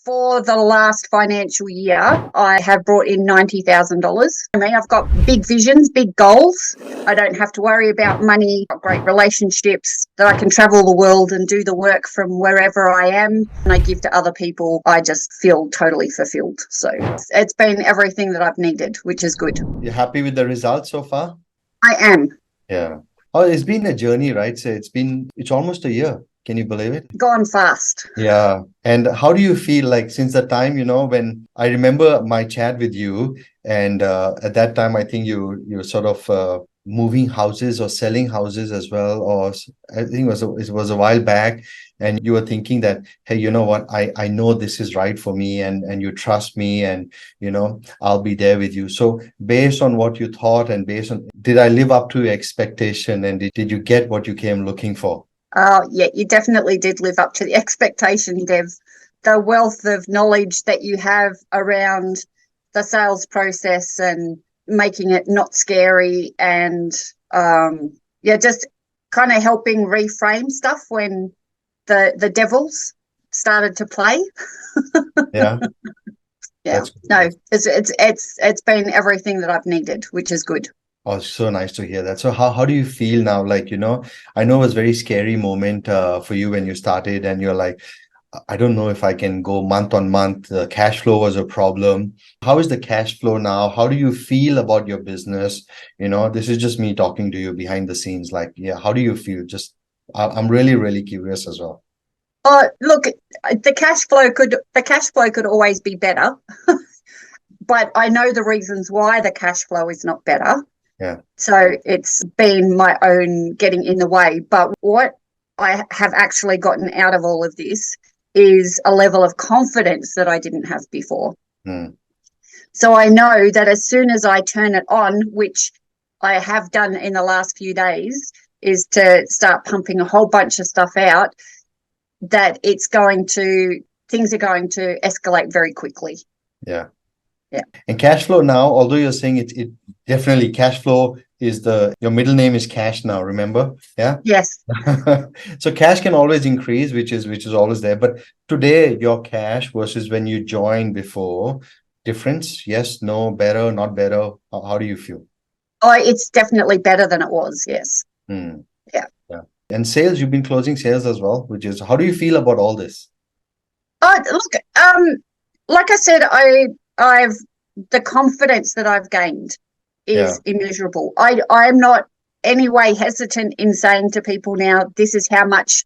For the last financial year, I have brought in $90,000. I've got big visions, big goals. I don't have to worry about money. I've got great relationships that I can travel the world and do the work from wherever I am. And I give to other people. I just feel totally fulfilled. So it's been everything that I've needed, which is good. You're happy with the results so far? I am. Yeah. Oh, it's been a journey, right? So it's almost a year. Can you believe it? Gone fast. Yeah. And how do you feel like since the time, when I remember my chat with you, and at that time, I think you sort of moving houses or selling houses as well, or I think it was a while back, and you were thinking that, hey, you know what, I know this is right for me, and you trust me, and I'll be there with you. So based on what you thought and based on, did I live up to your expectation, and did you get what you came looking for? Yeah, you definitely did live up to the expectation, Dev. The wealth of knowledge that you have around the sales process and making it not scary and just kind of helping reframe stuff when the devils started to play. Yeah, Yeah, that's no, it's been everything that I've needed, which is good. Oh, so nice to hear that. So how do you feel now? Like, I know it was a very scary moment for you when you started and you're like, I don't know if I can go month on month. The cash flow was a problem. How is the cash flow now? How do you feel about your business? This is just me talking to you behind the scenes. Like, yeah, how do you feel? I'm really, really curious as well. Look, the cash flow could always be better, but I know the reasons why the cash flow is not better. Yeah. So it's been my own getting in the way. But what I have actually gotten out of all of this is a level of confidence that I didn't have before. Mm. So I know that as soon as I turn it on, which I have done in the last few days, is to start pumping a whole bunch of stuff out, that things are going to escalate very quickly. Yeah. Yeah. And cash flow now, although you're saying it definitely cash flow is your middle name is Cash now, remember? Yeah. Yes. So cash can always increase, which is always there. But today, your cash versus when you joined before, difference? Yes, no, better, not better. How do you feel? Oh, it's definitely better than it was. Yes. Hmm. Yeah. Yeah. And sales, you've been closing sales as well, how do you feel about all this? Oh, look, like I said, I've the confidence that I've gained Yeah. is immeasurable. I am not any way hesitant in saying to people now, this is how much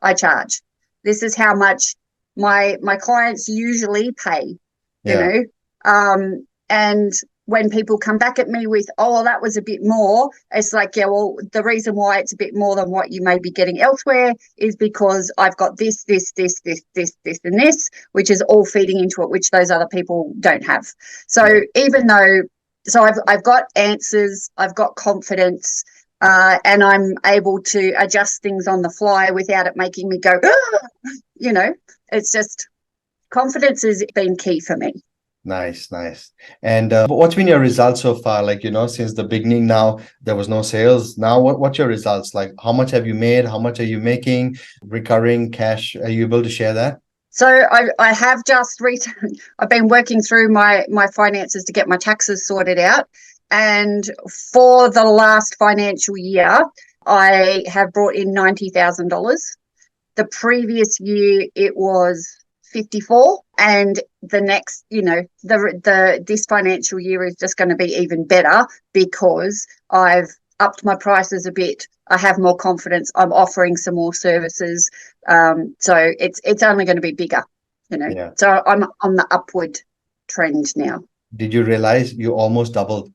I charge. This is how much my clients usually pay, Yeah. and when people come back at me with, oh, well, that was a bit more, it's like, yeah, well, the reason why it's a bit more than what you may be getting elsewhere is because I've got this, and this, which is all feeding into it, which those other people don't have. So I've got answers, I've got confidence, and I'm able to adjust things on the fly without it making me go, it's just confidence has been key for me. Nice, nice. And what's been your results so far? Like, since the beginning now, there was no sales. Now, what's your results? Like, how much have you made? How much are you making? Recurring cash? Are you able to share that? So I have just I've been working through my finances to get my taxes sorted out. And for the last financial year, I have brought in $90,000. The previous year it was 54, and the next, this financial year is just going to be even better because I've upped my prices a bit. I have more confidence. I'm offering some more services. So it's only going to be bigger, Yeah. So I'm on the upward trend now. Did you realize you almost doubled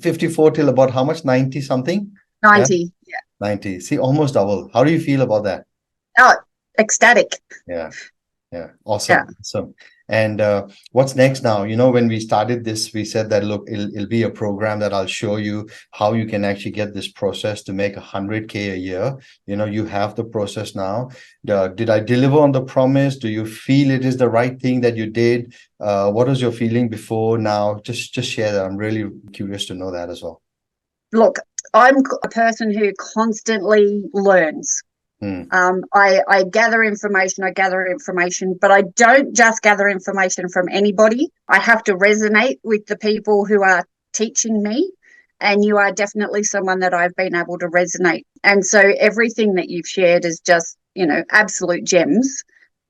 54 till about how much? 90 something? Yeah. 90. Yeah. 90. See, almost double. How do you feel about that? Oh, ecstatic. Yeah. Yeah. Yeah. Awesome. Awesome. And what's next now? When we started this, we said that, look, it'll be a program that I'll show you how you can actually get this process to make 100K a year. You have the process now. Did I deliver on the promise? Do you feel it is the right thing that you did? What was your feeling before now? Just share that. I'm really curious to know that as well. Look, I'm a person who constantly learns. Mm. I gather information, but I don't just gather information from anybody. I have to resonate with the people who are teaching me. And you are definitely someone that I've been able to resonate. And so everything that you've shared is just, absolute gems.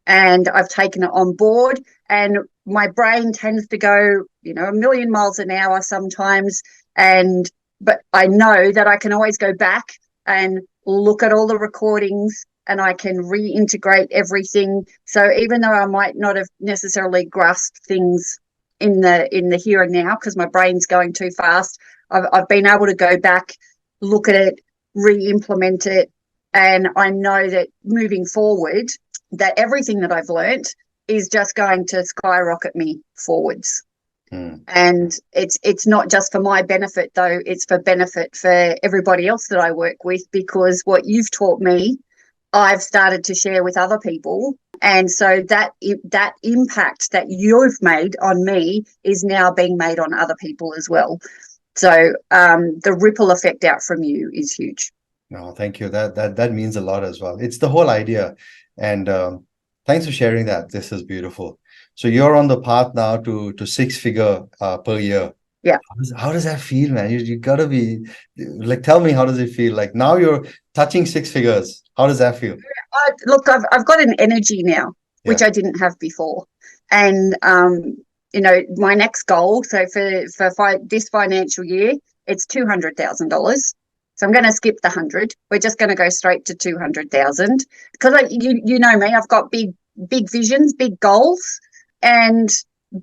And I've taken it on board. And my brain tends to go, a million miles an hour sometimes. But I know that I can always go back and look at all the recordings and I can reintegrate everything. So even though I might not have necessarily grasped things in the here and now because my brain's going too fast, I've been able to go back, look at it, re-implement it, and I know that moving forward, that everything that I've learnt is just going to skyrocket me forwards. Mm. And it's not just for my benefit, though. It's for benefit for everybody else that I work with, because what you've taught me, I've started to share with other people. And so that impact that you've made on me is now being made on other people as well. So the ripple effect out from you is huge. No, thank you. That means a lot as well. It's the whole idea. And thanks for sharing that. This is beautiful. So you're on the path now to six-figure per year. Yeah. How does that feel, man? You gotta be like, tell me, how does it feel? Like now you're touching six figures. How does that feel? Look, I've got an energy now, which Yeah. I didn't have before. And my next goal, so for this financial year, it's $200,000. So I'm going to skip the 100. We're just going to go straight to 200,000 because you know me, I've got big visions, big goals, and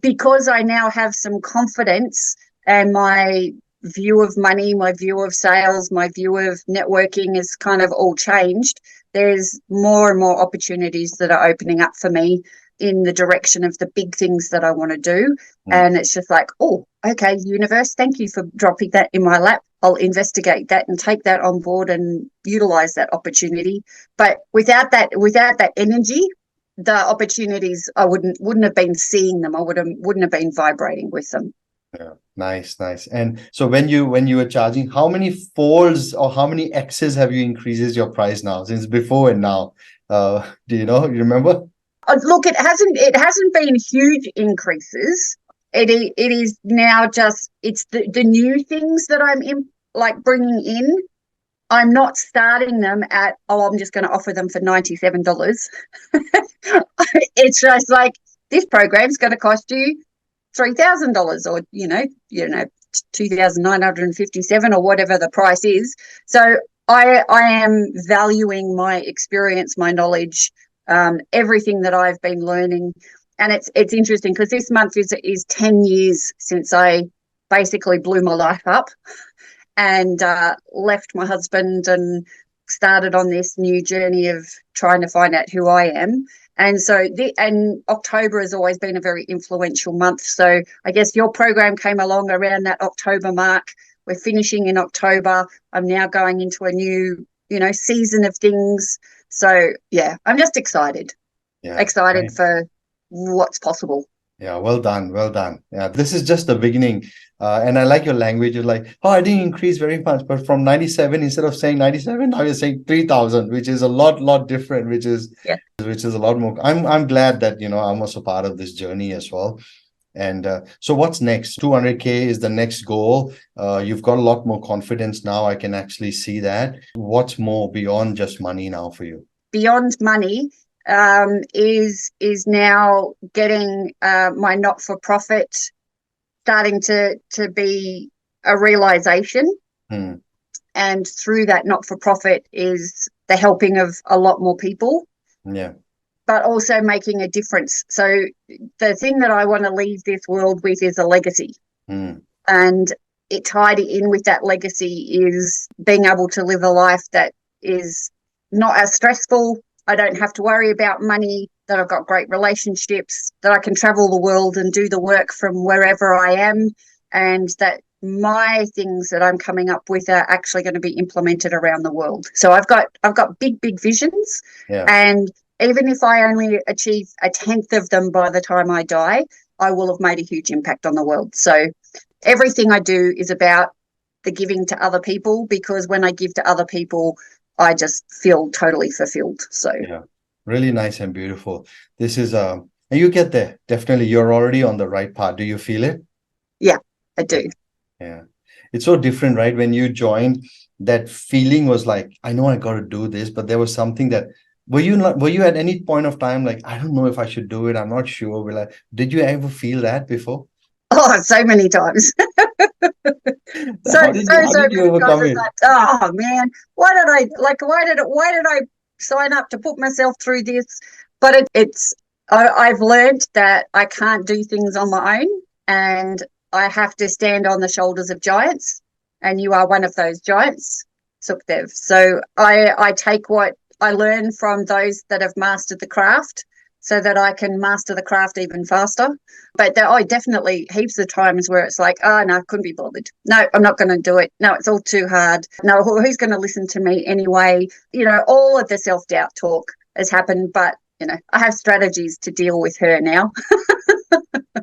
because I now have some confidence and my view of money, my view of sales, my view of networking is kind of all changed. There's more and more opportunities that are opening up for me in the direction of the big things that I want to do. And it's just like, oh, okay, universe, thank you for dropping that in my lap. I'll investigate that and take that on board and utilize that opportunity. But without that energy, the opportunities, I wouldn't have been seeing them. I wouldn't have been vibrating with them. Yeah, nice. And so when you were charging, how many folds or how many X's have you increases your price now since before and now? Do you know? You remember? Look, it hasn't been huge increases. It is now just it's the new things that I'm bringing in. I'm not starting them at, I'm just going to offer them for $97. It's just like, this program's going to cost you $3,000 or $2,957 or whatever the price is. So I am valuing my experience, my knowledge, everything that I've been learning. And it's interesting because this month is 10 years since I basically blew my life up and left my husband and started on this new journey of trying to find out who I am. And so October has always been a very influential month. So I guess your program came along around that October mark. We're finishing in October. I'm now going into a new, season of things. So yeah, I'm just excited. Yeah. Excited for what's possible. Yeah, well done. Yeah, this is just the beginning. And I like your language. You're like, oh, I didn't increase very much, but from 97, instead of saying 97, now you're saying 3,000, which is a lot different, which is a lot more. I'm glad that, I'm also part of this journey as well. And so what's next? 200K is the next goal. You've got a lot more confidence now. I can actually see that. What's more beyond just money now for you? Beyond money is now getting my not-for-profit starting to be a realization. And through that not-for-profit is the helping of a lot more people. Yeah. But also making a difference. So the thing that I want to leave this world with is a legacy. And it tied in with that legacy is being able to live a life that is not as stressful. I don't have to worry about money, that I've got great relationships, that I can travel the world and do the work from wherever I am, and that my things that I'm coming up with are actually going to be implemented around the world. So I've got big visions. Yeah. And even if I only achieve a 10th of them by the time I die, I will have made a huge impact on the world. So everything I do is about the giving to other people, because when I give to other people, I just feel totally fulfilled. So Yeah, really nice and beautiful. This is and you get there. Definitely, you're already on the right path. Do you feel it? yeah, I do. Yeah. It's so different, right? When you joined, that feeling was like, I know I got to do this, but there was something that were you at any point of time like, I don't know if I should do it. I'm not sure. Did you ever feel that before? Oh, so many times. So How did so you many times overcome it's it? like, oh man, why did I sign up to put myself through this? But I've learned that I can't do things on my own, and I have to stand on the shoulders of giants, and you are one of those giants, Sukhdev. So I take what I learn from those that have mastered the craft so that I can master the craft even faster. But there are definitely heaps of times where it's like, oh, no, couldn't be bothered. No, I'm not going to do it. No, it's all too hard. No, who's going to listen to me anyway? All of the self-doubt talk has happened, but, I have strategies to deal with her now.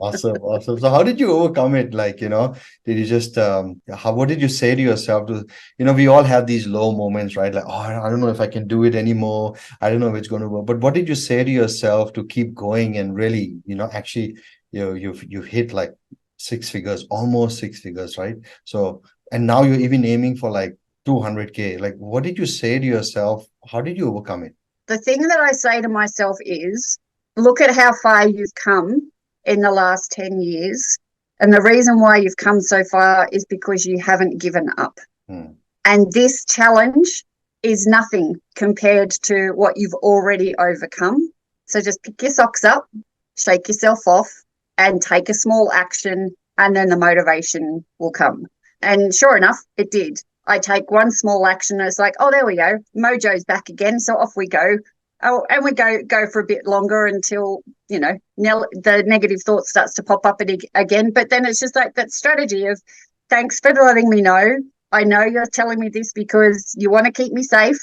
Awesome, awesome. So how did you overcome it? Did you just what did you say to yourself we all have these low moments, right? Like, oh, I don't know if I can do it anymore. I don't know if it's going to work. But what did you say to yourself to keep going and really, actually, you've hit like six figures, almost six figures, right? So, and now you're even aiming for like 200K. Like, what did you say to yourself? How did you overcome it? The thing that I say to myself is, look at how far you've come in the last 10 years. And the reason why you've come so far is because you haven't given up. Hmm. And this challenge is nothing compared to what you've already overcome. So just pick your socks up, shake yourself off, and take a small action, and then the motivation will come. And sure enough, it did. I take one small action and it's like, oh, there we go. Mojo's back again. So off we go. Oh, and we go for a bit longer until, the negative thought starts to pop up again. But then it's just like that strategy of, thanks for letting me know. I know you're telling me this because you want to keep me safe.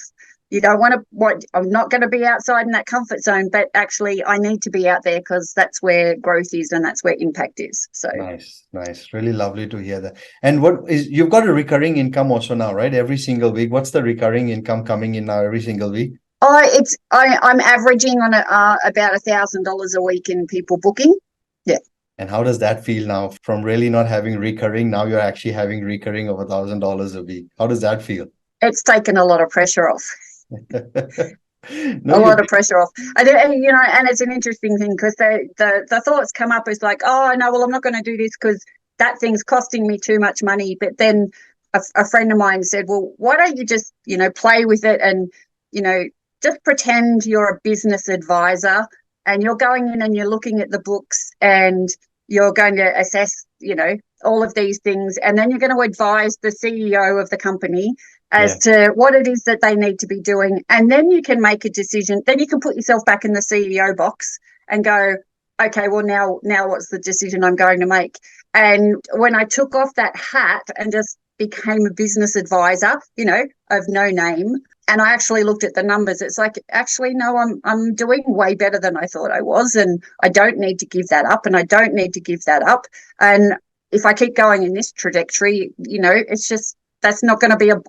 You don't want to, I'm not going to be outside in that comfort zone, but actually I need to be out there because that's where growth is and that's where impact is. So Nice, nice. Really lovely to hear that. And you've got a recurring income also now, right? Every single week. What's the recurring income coming in now every single week? I'm averaging on about $1,000 a week in people booking. Yeah. And how does that feel now from really not having recurring? Now you're actually having recurring of $1,000 a week. How does that feel? It's taken a lot of pressure off. No, A lot of pressure off. And it's an interesting thing because the thoughts come up as like, oh no, well, I'm not going to do this because that thing's costing me too much money. But then a friend of mine said, well, why don't you just, play with it and, just pretend you're a business advisor and you're going in and you're looking at the books and you're going to assess, all of these things. And then you're going to advise the CEO of the company as to what it is that they need to be doing. And then you can make a decision. Then you can put yourself back in the CEO box and go, okay, well, now what's the decision I'm going to make? And when I took off that hat and just became a business advisor, of no name, and I actually looked at the numbers, it's like, actually, no, I'm doing way better than I thought I was. And I don't need to give that up. And I don't need to give that up. And if I keep going in this trajectory, it's just, that's not going to be a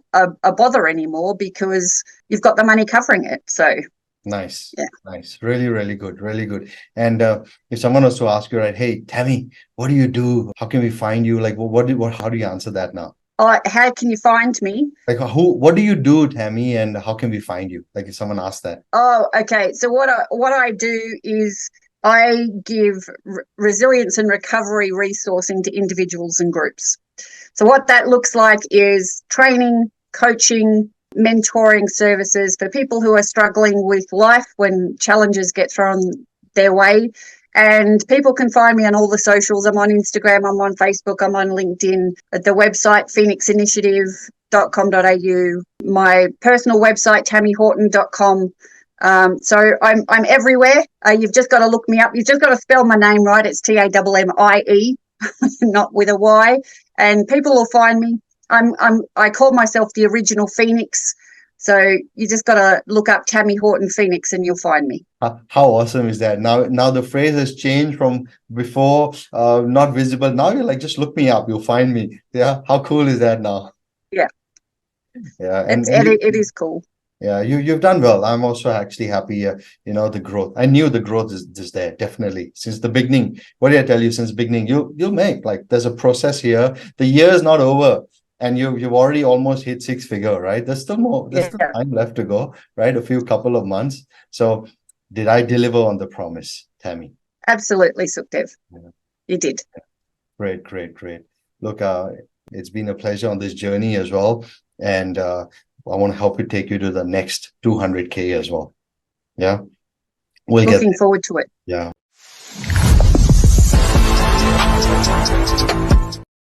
bother anymore because you've got the money covering it. So nice. yeah. Nice. Really, really good. Really good. And if someone was to ask you, right, hey, Tammie, what do you do? How can we find you? Like, how do you answer that now? How can you find me? Like, what do you do, Tammie, and how can we find you? Like, if someone asks that. Oh, okay. So what I do is I give resilience and recovery resourcing to individuals and groups. So what that looks like is training, coaching, mentoring services for people who are struggling with life when challenges get thrown their way. And people can find me on all the socials. I'm on Instagram, I'm on Facebook, I'm on LinkedIn, at the website phoenixinitiative.com.au, my personal website tammiehorton.com. So I'm everywhere. You've just got to look me up. You've just got to spell my name right. It's Tammie, not with a Y. And people will find me. I call myself the original Phoenix. So you just got to look up Tammie Horton Phoenix and you'll find me. How awesome is that? Now the phrase has changed from before, not visible. Now you're like, just look me up, you'll find me. Yeah. How cool is that now? Yeah. Yeah. It is cool. Yeah, you've done well. I'm also actually happy. The growth. I knew the growth is there definitely since the beginning. What did I tell you since the beginning? You'll make, like, there's a process here. The year is not over, and you've already almost hit six figure, right? There's still more. There's still Yeah, time left to go, right? A few couple of months. So, did I deliver on the promise, Tammie? absolutely, Sukhdev. Yeah. You did. Great, great, great. Look, it's been a pleasure on this journey as well, and I want to help you take you to the next 200K as well. Yeah, we'll get Looking forward to it. there. Yeah.